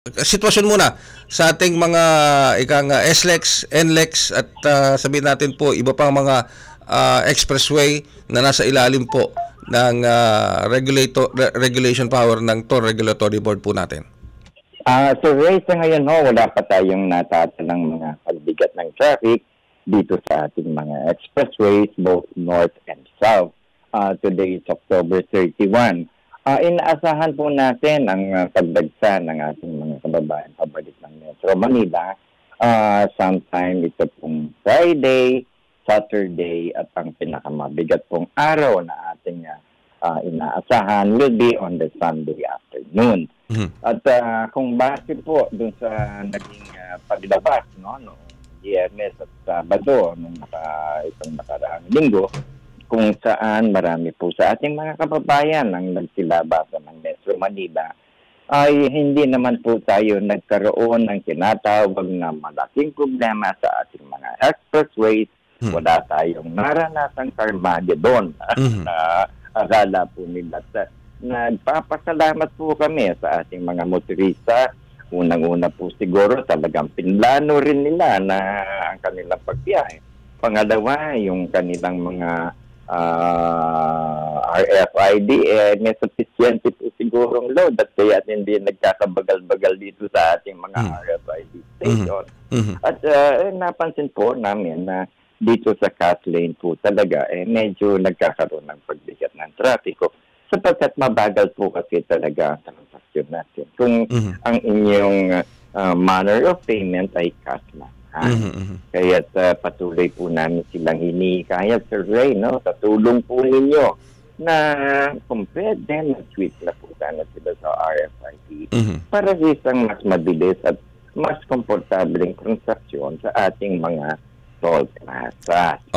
Sitwasyon muna sa ating mga ikang SLEX, NLEX at sabihin natin po iba pang mga expressway na nasa ilalim po ng regulation power ng Toll Regulatory Board po natin. So Ray, sa ngayon wala pa tayong natatalang mga pagbigat ng traffic dito sa ating mga expressways, both north and south. Today is October 31. Inaasahan po natin ang pagdagsa ng ating mga kababayan pabalik ng Metro Manila sometime ito pong Friday, Saturday at ang pinakamabigat pong araw na ating inaasahan will be on the Sunday afternoon. Mm-hmm. At kung base po dun sa naging paglabas noong Biyernes at Sabado nung itong nakaraang linggo, kung saan marami po sa ating mga kababayan ang nagsilabasan ng Metro Manila, ay hindi naman po tayo nagkaroon ng tinatawag na malaking problema sa ating mga expressways. Wala tayong naranasang Carmageddon na akala po nila. Nagpapasalamat po kami sa ating mga motorista. Unang-una po siguro talagang pinlano rin nila na ang kanilang pagbiyahe. Pangalawa, yung kanilang mga RFID, may sufficient po sigurong load at kaya hindi nagkakabagal-bagal dito sa ating mga RFID station. At napansin po namin na dito sa cat lane po talaga medyo nagkakaroon ng pagbigat ng trapiko sapagkat mabagal po kasi talaga ang transaksyon natin. Kung ang inyong manner of payment ay cash na. Kaya patuloy po namin silang hinikayat, Sir Ray, sa tulong po ninyo na kung pwede, mag-switch na po sana sila sa RFID para isang mas mabilis at mas komportableng transaksyon sa ating mga toll plazas.